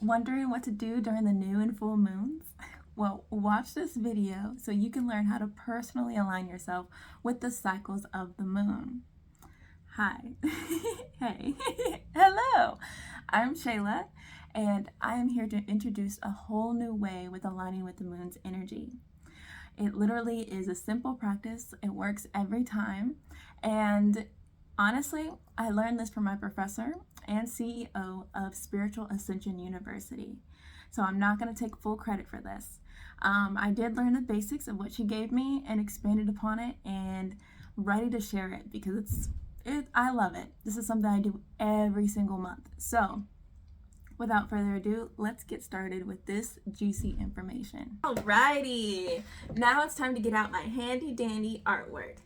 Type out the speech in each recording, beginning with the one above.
Wondering what to do during the new and full moons? Well, watch this video so you can learn how to personally align yourself with the cycles of the moon. Hi. Hey. Hello. I'm Shayla, and I am here to introduce a whole new way with aligning with the moon's energy. It literally is a simple practice. It works every time. And honestly, I learned this from my professor and CEO of Spiritual Ascension University. So I'm not going to take full credit for this. I did learn the basics of what she gave me and expanded upon it, and ready to share it because I love it. This is something I do every single month. So without further ado, let's get started with this juicy information. Alrighty, now it's time to get out my handy dandy artwork.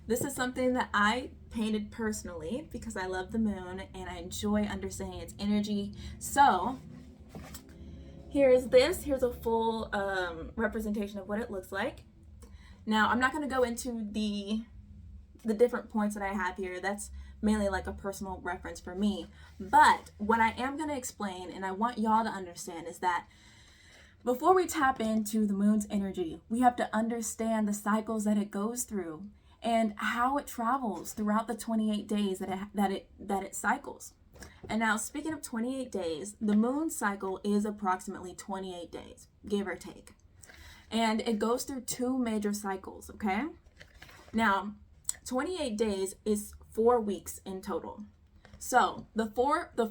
This is something that I painted personally because I love the moon and I enjoy understanding its energy. So here's a full representation of what it looks like. Now I'm not going to go into the different points that I have here. That's mainly like a personal reference for me. But what I am going to explain, and I want y'all to understand, is that before we tap into the moon's energy, we have to understand the cycles that it goes through and how it travels throughout the 28 days that it cycles. And now, speaking of 28 days, the moon cycle is approximately 28 days, give or take. And it goes through two major cycles, okay? Now, 28 days is 4 weeks in total. So the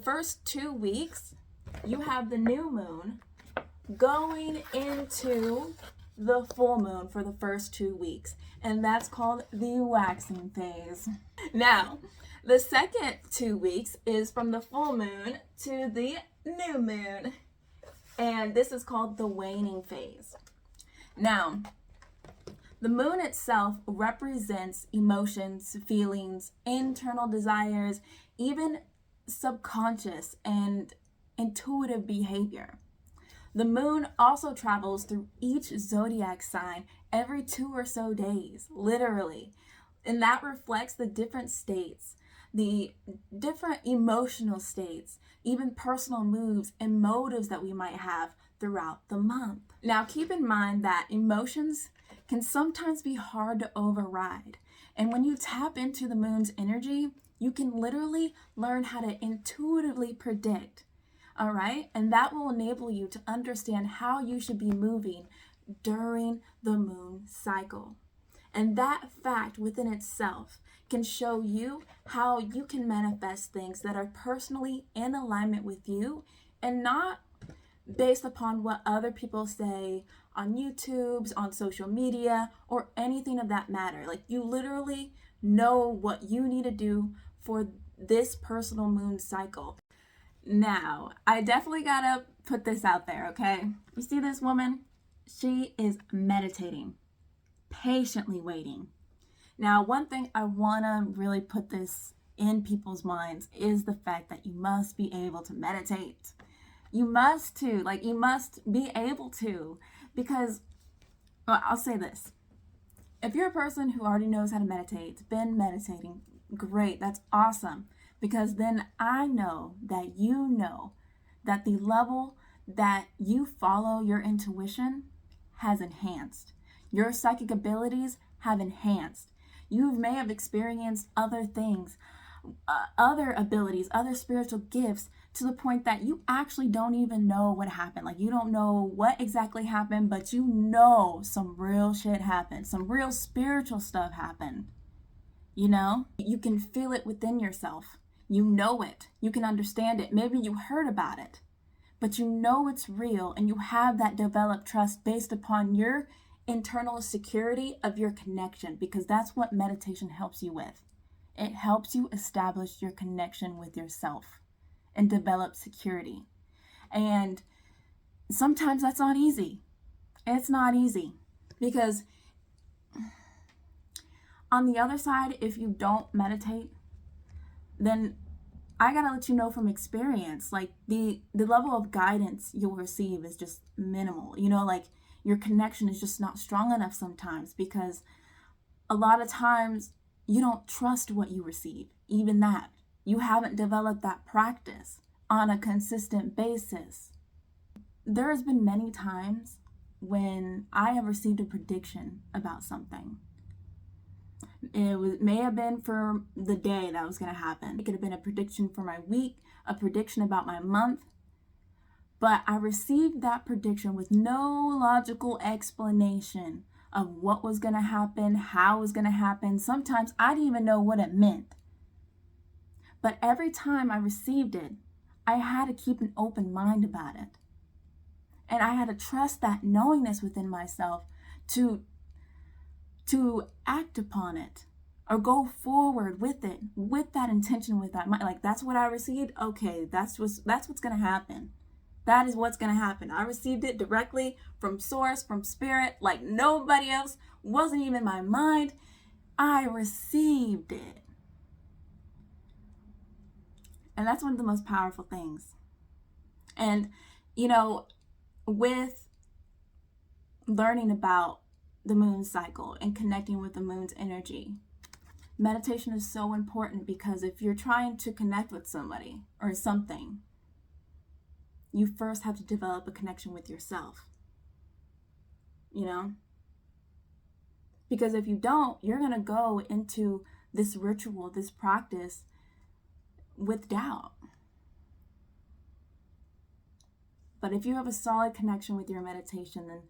first 2 weeks, you have the new moon going into the full moon for the first 2 weeks, and that's called the waxing phase. Now, the second 2 weeks is from the full moon to the new moon, and this is called the waning phase. Now, the moon itself represents emotions, feelings, internal desires, even subconscious and intuitive behavior. The moon also travels through each zodiac sign every 2 or so days, literally. And that reflects the different states, the different emotional states, even personal moves and motives that we might have throughout the month. Now, keep in mind that emotions can sometimes be hard to override. And when you tap into the moon's energy, you can literally learn how to intuitively predict. All right? And that will enable you to understand how you should be moving during the moon cycle. And that fact within itself can show you how you can manifest things that are personally in alignment with you and not based upon what other people say on YouTube's, on social media, or anything of that matter. Like, you literally know what you need to do for this personal moon cycle. Now, I definitely gotta put this out there, okay? You see this woman? She is meditating, patiently waiting. Now, one thing I wanna really put this in people's minds is the fact that you must be able to meditate. You must be able to, because, well, I'll say this. If you're a person who already knows how to meditate, been meditating, great, that's awesome. Because then I know that you know that the level that you follow your intuition has enhanced. Your psychic abilities have enhanced. You may have experienced other things, other abilities, other spiritual gifts, to the point that you actually don't even know what happened. Like, you don't know what exactly happened, but you know some real shit happened. Some real spiritual stuff happened. You know? You can feel it within yourself. You know it. You can understand it. Maybe you heard about it, but you know it's real, and you have that developed trust based upon your internal security of your connection, because that's what meditation helps you with. It helps you establish your connection with yourself and develop security. And sometimes that's not easy. It's not easy, because on the other side, if you don't meditate, then I gotta let you know from experience, like the level of guidance you'll receive is just minimal. You know, like, your connection is just not strong enough sometimes, because a lot of times you don't trust what you receive. Even that, you haven't developed that practice on a consistent basis. there has been many times when I have received a prediction about something. May have been for the day that was going to happen. It could have been a prediction for my week, a prediction about my month. But I received that prediction with no logical explanation of what was going to happen, how it was going to happen. Sometimes I didn't even know what it meant. But every time I received it, I had to keep an open mind about it. And I had to trust that knowingness within myself to act upon it or go forward with it, with that intention, with that mind. Like, that's what I received. Okay, that's what's going to happen. That is what's going to happen. I received it directly from source, from spirit, like nobody else. Wasn't even my mind. I received it. And that's one of the most powerful things. And, with learning about the moon cycle and connecting with the moon's energy, meditation is so important, because if you're trying to connect with somebody or something, you first have to develop a connection with yourself, because if you don't, you're going to go into this ritual, this practice with doubt. But if you have a solid connection with your meditation, then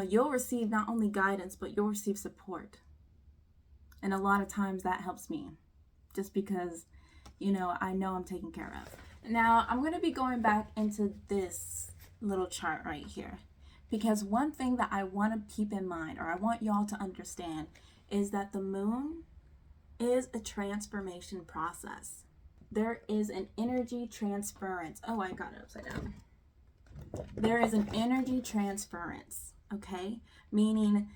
you'll receive not only guidance, but you'll receive support. And a lot of times that helps me, just because, I know I'm taken care of. Now, I'm going to be going back into this little chart right here, because one thing that I want to keep in mind, or I want y'all to understand, is that the moon is a transformation process. There is an energy transference. Oh, I got it upside down. There is an energy transference, okay? Meaning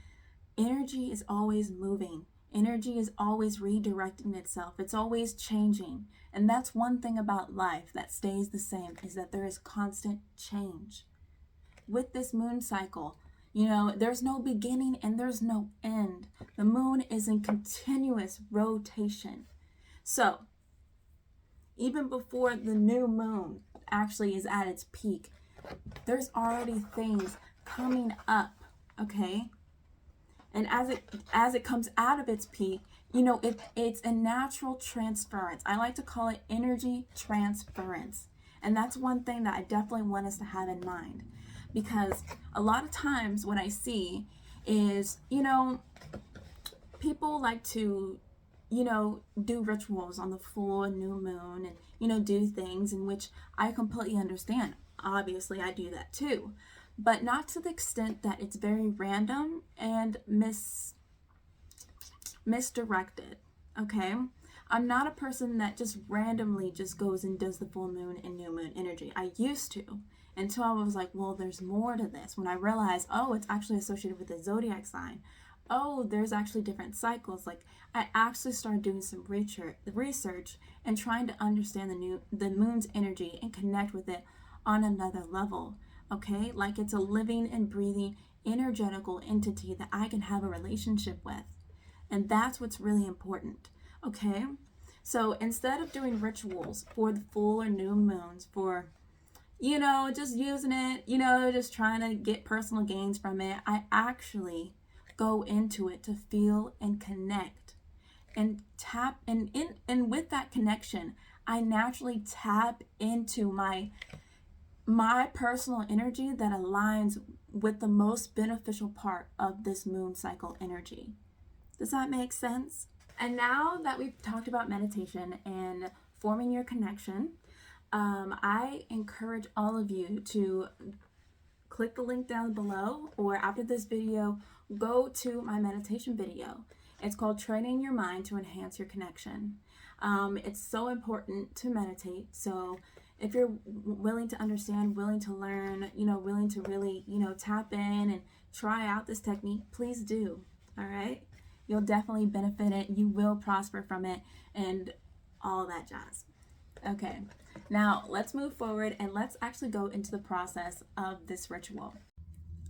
energy is always moving. Energy is always redirecting itself. It's always changing. And that's one thing about life that stays the same, is that there is constant change. With this moon cycle, there's no beginning and there's no end. The moon is in continuous rotation. So, even before the new moon actually is at its peak, there's already things coming up, okay? And as it comes out of its peak, it's a natural transference. I like to call it energy transference. And that's one thing that I definitely want us to have in mind. Because a lot of times what I see is, people like to, do rituals on the full and new moon and, do things in which I completely understand. Obviously, I do that too. But not to the extent that it's very random and misdirected, okay? I'm not a person that just randomly just goes and does the full moon and new moon energy. I used to, until I was like, well, there's more to this. When I realized, oh, it's actually associated with the zodiac sign. Oh, there's actually different cycles. Like, I actually started doing some research and trying to understand the moon's energy and connect with it on another level. Okay, like it's a living and breathing energetical entity that I can have a relationship with. And that's what's really important. Okay, so instead of doing rituals for the full or new moons, for, just using it, just trying to get personal gains from it, I actually go into it to feel and connect and tap. And with that connection, I naturally tap into my personal energy that aligns with the most beneficial part of this moon cycle energy. Does that make sense? And now that we've talked about meditation and forming your connection, I encourage all of you to click the link down below, or after this video, go to my meditation video. It's called Training Your Mind to Enhance Your Connection. It's so important to meditate. So if you're willing to understand, willing to learn, willing to really, tap in and try out this technique, please do. All right. You'll definitely benefit it. You will prosper from it and all that jazz. Okay. Now let's move forward and let's actually go into the process of this ritual.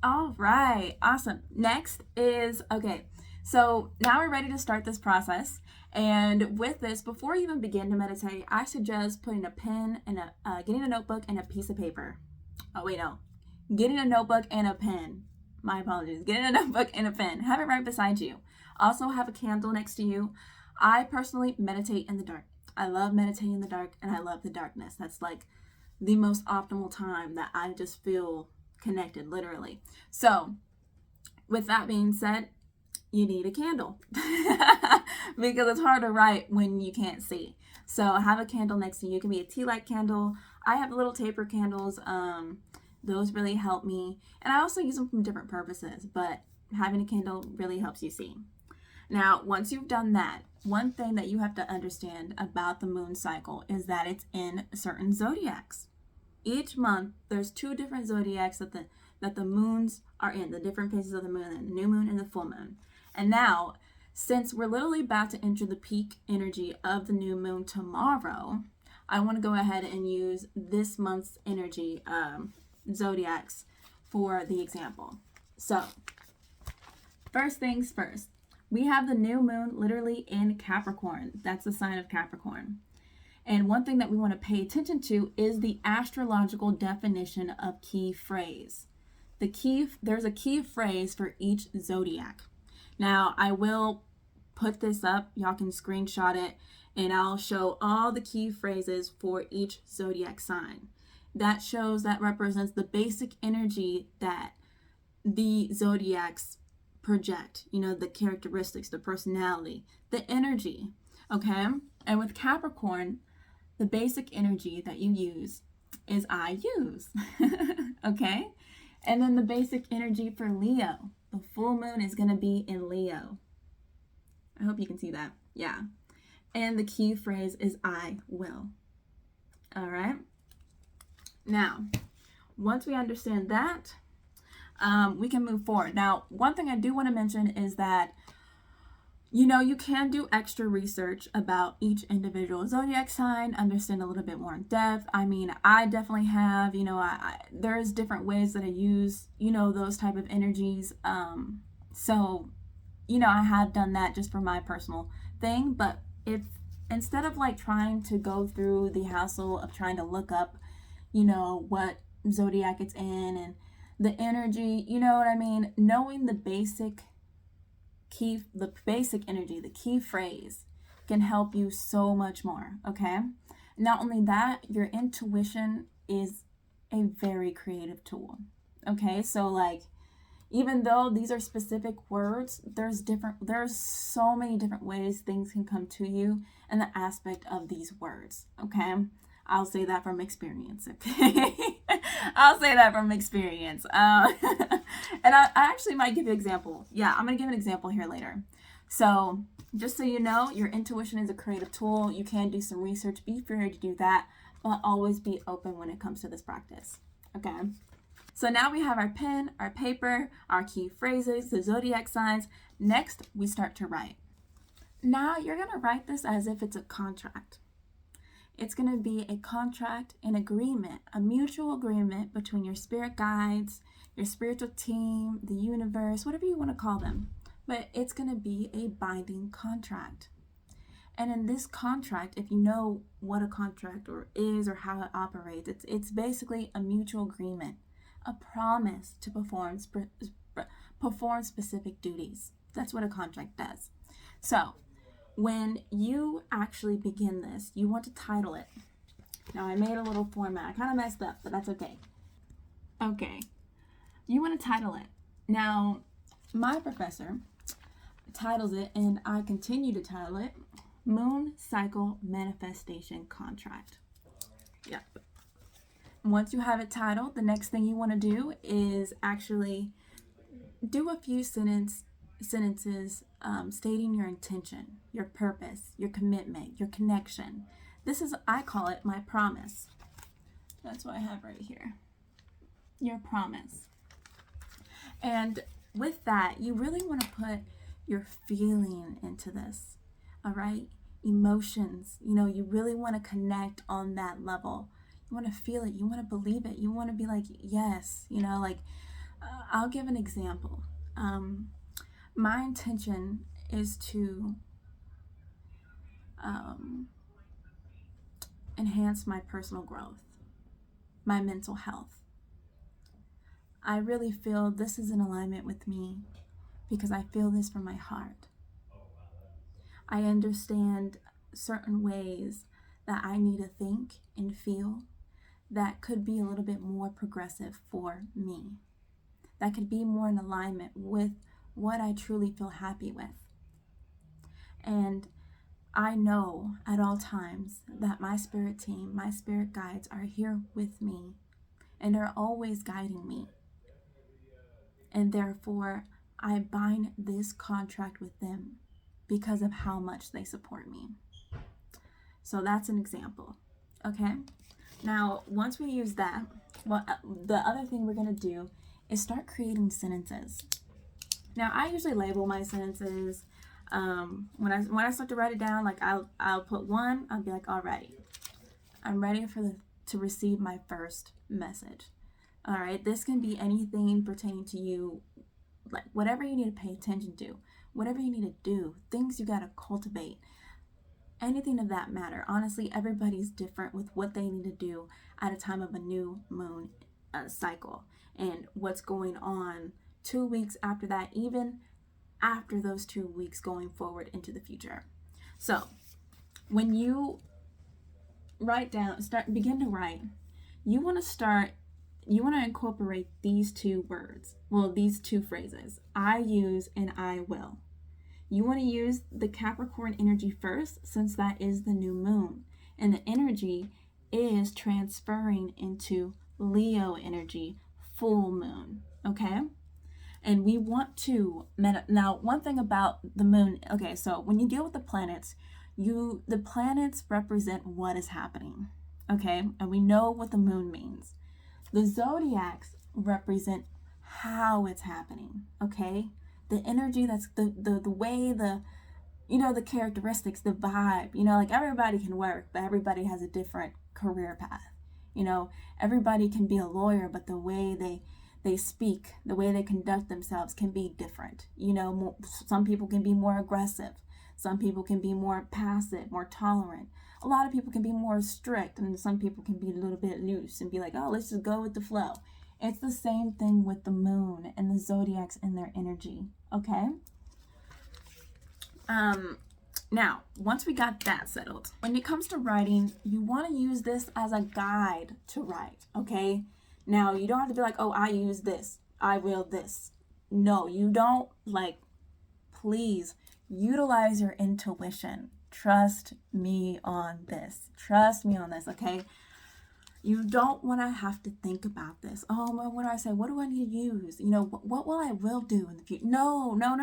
All right. Awesome. Next is, okay. So now we're ready to start this process. And with this, before you even begin to meditate, I suggest putting a pen and getting a notebook and a piece of paper. Oh, wait, no. Getting a notebook and a pen. My apologies. Getting a notebook and a pen. Have it right beside you. Also have a candle next to you. I personally meditate in the dark. I love meditating in the dark, and I love the darkness. That's like the most optimal time that I just feel connected, literally. So with that being said, you need a candle because it's hard to write when you can't see. So have a candle next to you. It can be a tea light candle. I have little taper candles. Those really help me. And I also use them for different purposes, but having a candle really helps you see. Now, once you've done that, one thing that you have to understand about the moon cycle is that it's in certain zodiacs. Each month, there's 2 different zodiacs that the moons are in, the different phases of the moon, the new moon and the full moon. And now, since we're literally about to enter the peak energy of the new moon tomorrow, I want to go ahead and use this month's energy zodiacs for the example. So, first things first. We have the new moon literally in Capricorn. That's the sign of Capricorn. And one thing that we want to pay attention to is the astrological definition of key phrase. There's a key phrase for each zodiac. Now, I will put this up. Y'all can screenshot it, and I'll show all the key phrases for each zodiac sign. That represents the basic energy that the zodiacs project, the characteristics, the personality, the energy, okay? And with Capricorn, the basic energy that you use is I use, okay? And then the basic energy for Leo, the full moon is going to be in Leo. I hope you can see that. Yeah. And the key phrase is I will. All right. Now, once we understand that, we can move forward. Now, one thing I do want to mention is that, you can do extra research about each individual zodiac sign, understand a little bit more in depth. I mean, I definitely have, there's different ways that I use, those type of energies. So, I have done that just for my personal thing. But if instead of like trying to go through the hassle of trying to look up, what zodiac it's in and the energy, you know what I mean? Knowing the basic energy, the key phrase can help you so much more, okay? Not only that, your intuition is a very creative tool, okay? So like, even though these are specific words, there's so many different ways things can come to you in the aspect of these words, okay? I'll say that from experience, okay? I'll say that from experience. And I actually might give you an example. Yeah, I'm going to give an example here later. So just so you know, your intuition is a creative tool. You can do some research. Be free to do that, but always be open when it comes to this practice, okay? So now we have our pen, our paper, our key phrases, the zodiac signs. Next, we start to write. Now you're going to write this as if it's a contract. It's going to be a contract, an agreement, a mutual agreement between your spirit guides, your spiritual team, the universe, whatever you want to call them. But it's going to be a binding contract. And in this contract, if you know what a contract is or how it operates, it's basically a mutual agreement, a promise to perform specific duties. That's what a contract does. So, when you actually begin this, you want to title it. Now, I made a little format. I kind of messed up, but that's okay. Okay. You want to title it. Now, my professor titles it, and I continue to title it, Moon Cycle Manifestation Contract. Yep. Once you have it titled, the next thing you want to do is actually do a few sentences stating your intention, your purpose, your commitment, your connection. I call it my promise. That's what I have right here. Your promise. And with that, you really want to put your feeling into this, all right? Emotions, you really want to connect on that level. You want to feel it. You want to believe it. You want to be like, yes, I'll give an example. my intention is to enhance my personal growth, my mental health. I really feel this is in alignment with me because I feel this from my heart. I understand certain ways that I need to think and feel that could be a little bit more progressive for me, that could be more in alignment with what I truly feel happy with. And I know at all times that my spirit team, my spirit guides are here with me and are always guiding me. And therefore, I bind this contract with them because of how much they support me. So that's an example, okay? Now, once we use that, the other thing we're going to do is start creating sentences. Now, I usually label my sentences. When I start to write it down, like I'll put one, I'll be like, all right, I'm ready to receive my first message. All right, this can be anything pertaining to you, like whatever you need to pay attention to, whatever you need to do, things you got to cultivate, anything of that matter. Honestly, everybody's different with what they need to do at a time of a new moon cycle and what's going on 2 weeks after that, even after those 2 weeks going forward into the future. So when you begin to write, you want to incorporate these two words, these two phrases, I use and I will. You want to use the Capricorn energy first, since that is the new moon, and the energy is transferring into Leo energy, full moon, okay? And we want to, now one thing about the moon, okay, so when you deal with the planets, the planets represent what is happening, okay? And we know what the moon means. The zodiacs represent how it's happening, okay? The energy, that's the way, the characteristics, the vibe, like everybody can work, but everybody has a different career path. Everybody can be a lawyer, but the way they speak, the way they conduct themselves can be different. Some people can be more aggressive. Some people can be more passive, more tolerant. A lot of people can be more strict, and some people can be a little bit loose and be like, oh, let's just go with the flow. It's the same thing with the moon and the zodiacs and their energy, okay? Now, once we got that settled, when it comes to writing, you want to use this as a guide to write, okay? Now, you don't have to be like, oh, I use this, I will this. No, you don't. Please utilize your intuition. Trust me on this. Trust me on this, okay? You don't want to have to think about this. Oh, what do I say? What do I need to use? What will I will do in the future? No. No.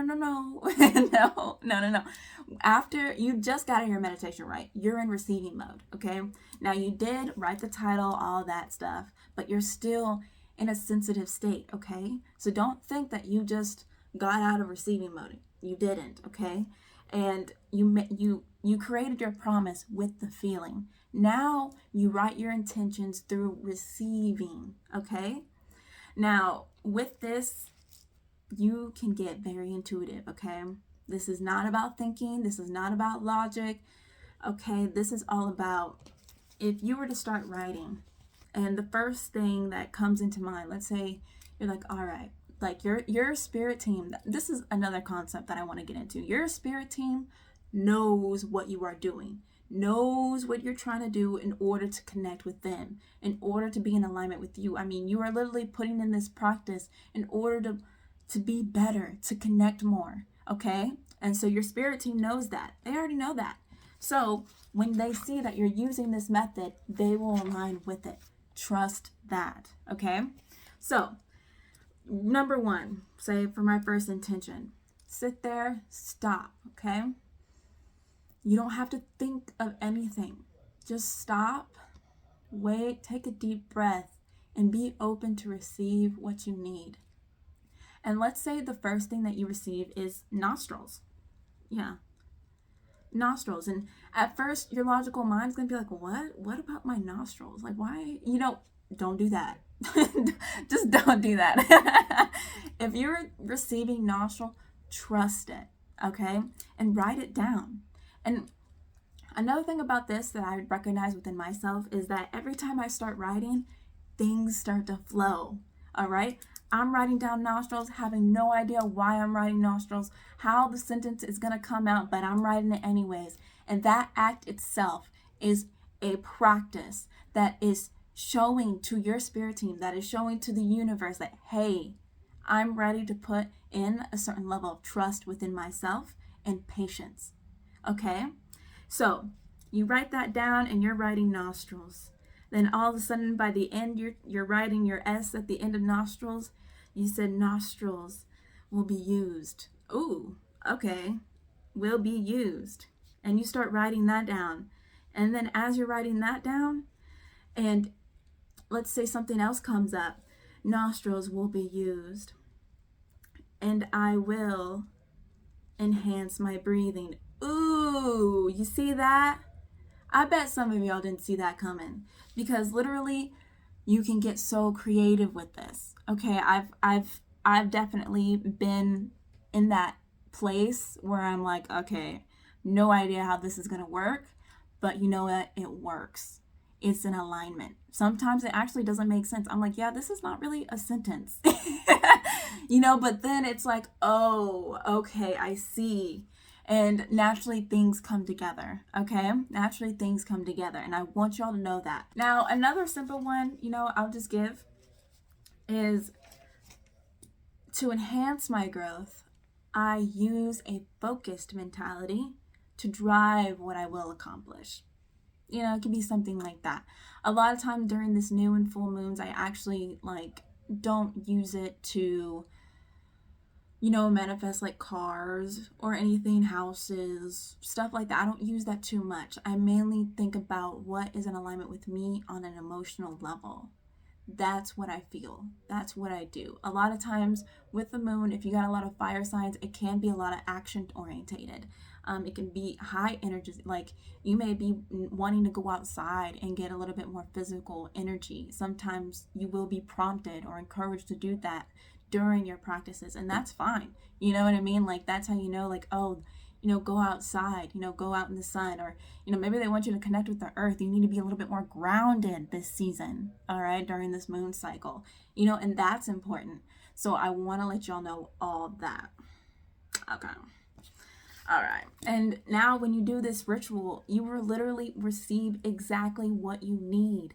After you just got in your meditation, right? You're in receiving mode, okay? Now, you did write the title, all that stuff, but you're still in a sensitive state, okay? So don't think that you just got out of receiving mode. You didn't, okay? And you created your promise with the feeling. Now you write your intentions through receiving, okay? Now, with this, you can get very intuitive, okay? This is not about thinking. This is not about logic, okay? This is all about, if you were to start writing, and the first thing that comes into mind, let's say you're like, all right, like your spirit team, this is another concept that I want to get into. Your spirit team knows what you are doing, knows what you're trying to do in order to connect with them, in order to be in alignment with you. I mean, you are literally putting in this practice in order to be better, to connect more, okay? And so your spirit team knows that. They already know that. So when they see that you're using this method, they will align with it. Trust that, okay? So number one, say for my first intention, sit there, stop, okay? You don't have to think of anything. Just stop, wait, take a deep breath, and be open to receive what you need. And let's say the first thing that you receive is nostrils. Yeah, nostrils. And at first, your logical mind's going to be like, what? What about my nostrils? Like, why? Don't do that. Just don't do that. If you're receiving nostril, trust it, okay? And write it down. And another thing about this that I recognize within myself is that every time I start writing, things start to flow, all right? I'm writing down nostrils, having no idea why I'm writing nostrils, how the sentence is going to come out, but I'm writing it anyways. And that act itself is a practice that is showing to your spirit team, that is showing to the universe that, hey, I'm ready to put in a certain level of trust within myself and patience. Okay? So you write that down and you're writing nostrils. Then all of a sudden by the end, you're writing your S at the end of nostrils. You said nostrils will be used. Ooh, okay. Will be used. And you start writing that down. And then as you're writing that down, and let's say something else comes up, nostrils will be used. And I will enhance my breathing. Ooh, you see that? I bet some of y'all didn't see that coming, because literally you can get so creative with this. Okay, I've definitely been in that place where I'm like, okay, no idea how this is going to work, but you know what? It works. It's an alignment. Sometimes it actually doesn't make sense. I'm like, yeah, this is not really a sentence. But then it's like, oh, okay, I see. And naturally things come together, okay? Naturally things come together, and I want y'all to know that. Now, another simple one, I'll just give is to enhance my growth, I use a focused mentality to drive what I will accomplish. It could be something like that. A lot of times during this new and full moons, I actually don't use it to manifest like cars or anything, houses, stuff like that. I don't use that too much. I mainly think about what is in alignment with me on an emotional level. That's what I feel. That's what I do. A lot of times with the moon, if you got a lot of fire signs, it can be a lot of action orientated. It can be high energy. Like you may be wanting to go outside and get a little bit more physical energy. Sometimes you will be prompted or encouraged to do that during your practices, and that's fine. You know what I mean? Like that's how go outside, go out in the sun, or maybe they want you to connect with the earth. You need to be a little bit more grounded this season, all right, during this moon cycle, and that's important. So I want to let y'all know all that. Okay. All right. And now when you do this ritual, you will literally receive exactly what you need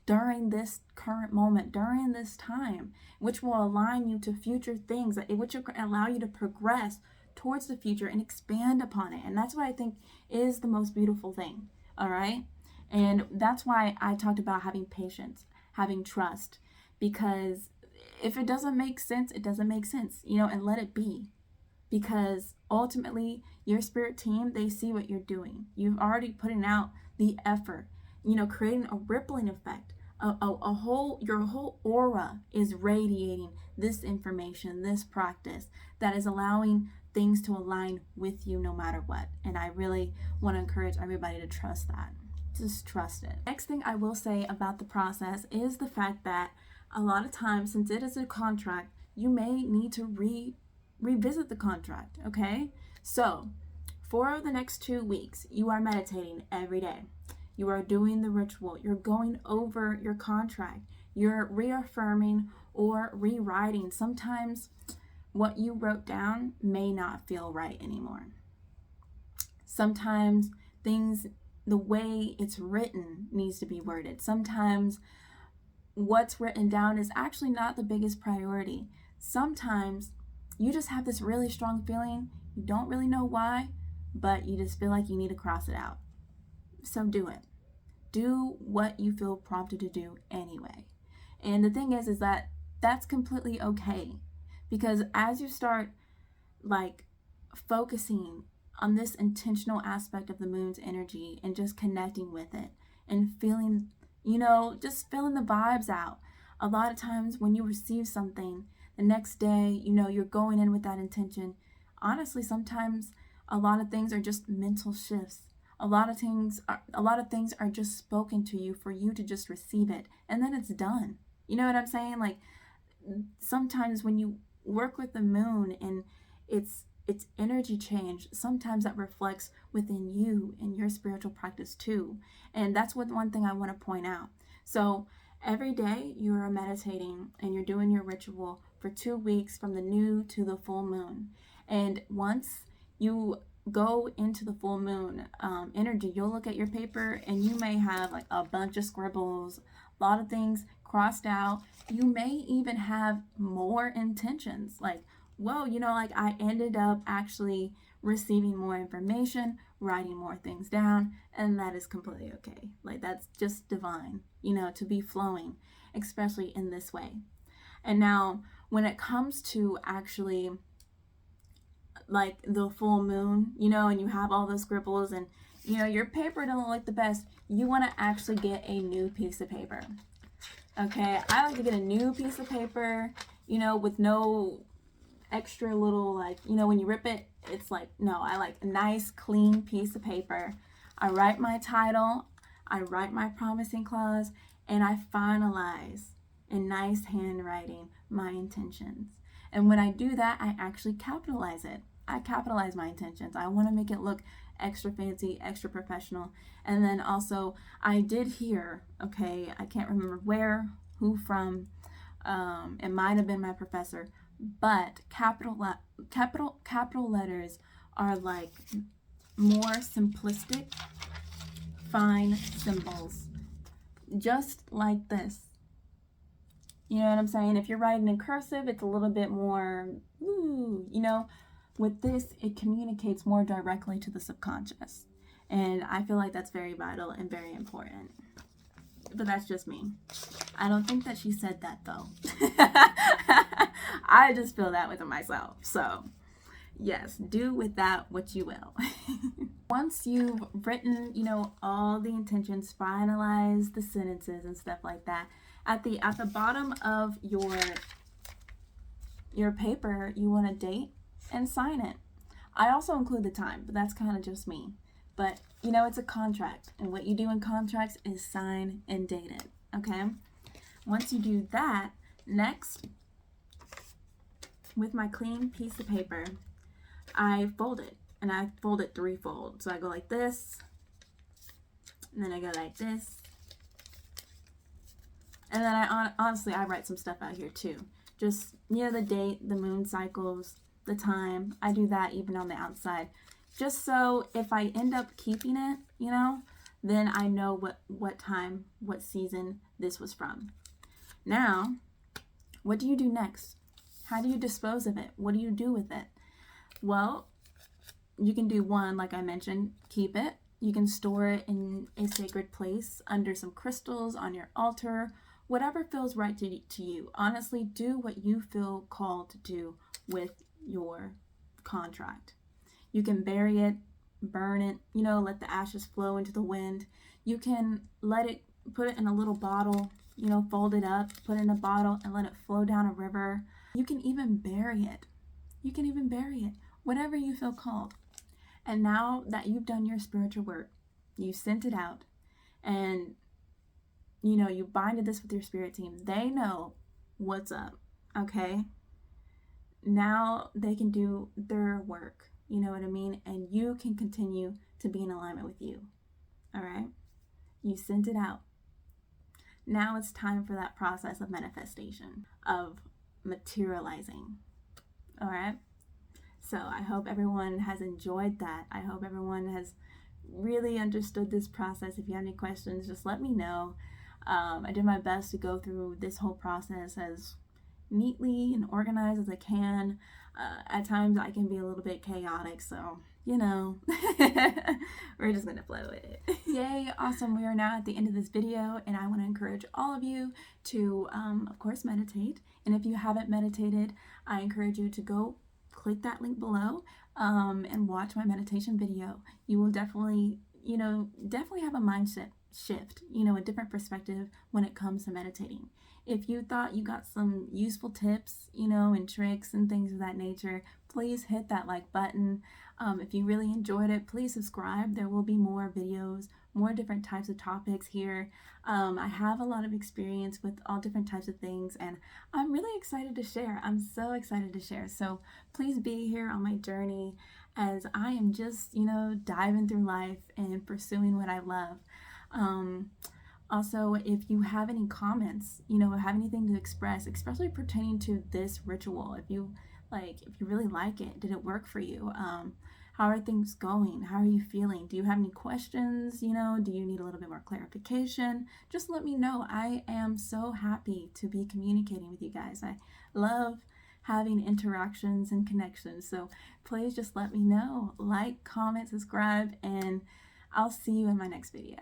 during this current moment, during this time, which will align you to future things, which will allow you to progress towards the future and expand upon it. And that's what I think is the most beautiful thing. All right. And that's why I talked about having patience, having trust, because if it doesn't make sense, it doesn't make sense, and let it be. Because ultimately your spirit team, they see what you're doing. You've already putting out the effort, creating a rippling effect. Your whole aura is radiating this information, this practice that is allowing things to align with you no matter what. And I really want to encourage everybody to trust that. Just trust it. Next thing I will say about the process is the fact that a lot of times, since it is a contract, you may need to revisit the contract, okay? So for the next 2 weeks, you are meditating every day. You are doing the ritual. You're going over your contract. You're reaffirming or rewriting. Sometimes what you wrote down may not feel right anymore. Sometimes things, the way it's written needs to be worded. Sometimes what's written down is actually not the biggest priority. Sometimes you just have this really strong feeling. You don't really know why, but you just feel like you need to cross it out. So do it. Do what you feel prompted to do anyway. And the thing is that that's completely okay, because as you start focusing on this intentional aspect of the moon's energy and just connecting with it and feeling, just feeling the vibes out. A lot of times when you receive something the next day, you're going in with that intention. Honestly, sometimes a lot of things are just mental shifts. A lot of things are just spoken to you for you to just receive it, and then it's done. You know what I'm saying? Like sometimes when you work with the moon and it's it's energy change. Sometimes that reflects within you and your spiritual practice too. And that's one thing I want to point out. So every day you are meditating and you're doing your ritual for 2 weeks from the new to the full moon. And once you go into the full moon energy, you'll look at your paper and you may have like a bunch of scribbles, a lot of things crossed out. You may even have more intentions, like, whoa, like I ended up actually receiving more information, writing more things down, and that is completely okay. Like, that's just divine, to be flowing, especially in this way. And now when it comes to actually like the full moon, and you have all those scribbles and your paper doesn't look the best, you want to actually get a new piece of paper. Okay, I like to get a new piece of paper, with no extra little, like, when you rip it, it's like, no, I like a nice clean piece of paper. I write my title, I write my promising clause, and I finalize in nice handwriting my intentions. And when I do that, I actually capitalize it. I capitalize my intentions. I want to make it look extra fancy, extra professional. And then also, I did hear, okay, I can't remember where, who from, it might have been my professor, but capital letters are like more simplistic, fine symbols, just like this. You know what I'm saying? If you're writing in cursive, it's a little bit more, with this, it communicates more directly to the subconscious. And I feel like that's very vital and very important. But that's just me. I don't think that she said that, though. I just feel that within myself. So, yes, do with that what you will. Once you've written, all the intentions, finalize the sentences and stuff like that, at the bottom of your paper, you want to date and sign it. I also include the time, but that's kind of just me. But, it's a contract, and what you do in contracts is sign and date it, okay? Once you do that, next, with my clean piece of paper, I fold it, and I fold it 3-fold. So I go like this, and then I go like this, and then honestly, I write some stuff out here too. Just, the date, the moon cycles, the time. I do that even on the outside. Just so if I end up keeping it, then I know what time, what season this was from. Now, what do you do next? How do you dispose of it? What do you do with it? Well, you can do one, like I mentioned, keep it. You can store it in a sacred place, under some crystals, on your altar, whatever feels right to you. Honestly, do what you feel called to do with your contract. You can bury it, burn it, let the ashes flow into the wind. You can put it in a little bottle, fold it up, put it in a bottle and let it flow down a river. You can even bury it. Whatever you feel called. And now that you've done your spiritual work, you sent it out, and you binded this with your spirit team. They know what's up, okay? Now they can do their work, you know what I mean? And you can continue to be in alignment with you, all right? You sent it out. Now it's time for that process of manifestation, of materializing, all right? So I hope everyone has enjoyed that. I hope everyone has really understood this process. If you have any questions, just let me know. I did my best to go through this whole process as neatly and organized as I can. At times I can be a little bit chaotic, so we're just gonna flow with it. Yay, awesome. We are now at the end of this video, and I want to encourage all of you to of course meditate. And if you haven't meditated, I encourage you to go click that link below and watch my meditation video. You will definitely have a mindset shift, a different perspective when it comes to meditating. If you thought you got some useful tips, and tricks and things of that nature, please hit that like button. If you really enjoyed it, please subscribe. There will be more videos, more different types of topics here. I have a lot of experience with all different types of things, and I'm really excited to share. I'm so excited to share. So please be here on my journey as I am just, diving through life and pursuing what I love. Also, if you have any comments, have anything to express, especially pertaining to this ritual, if you really like it, did it work for you? How are things going? How are you feeling? Do you have any questions? Do you need a little bit more clarification? Just let me know. I am so happy to be communicating with you guys. I love having interactions and connections. So please just let me know. Like, comment, subscribe, and I'll see you in my next video.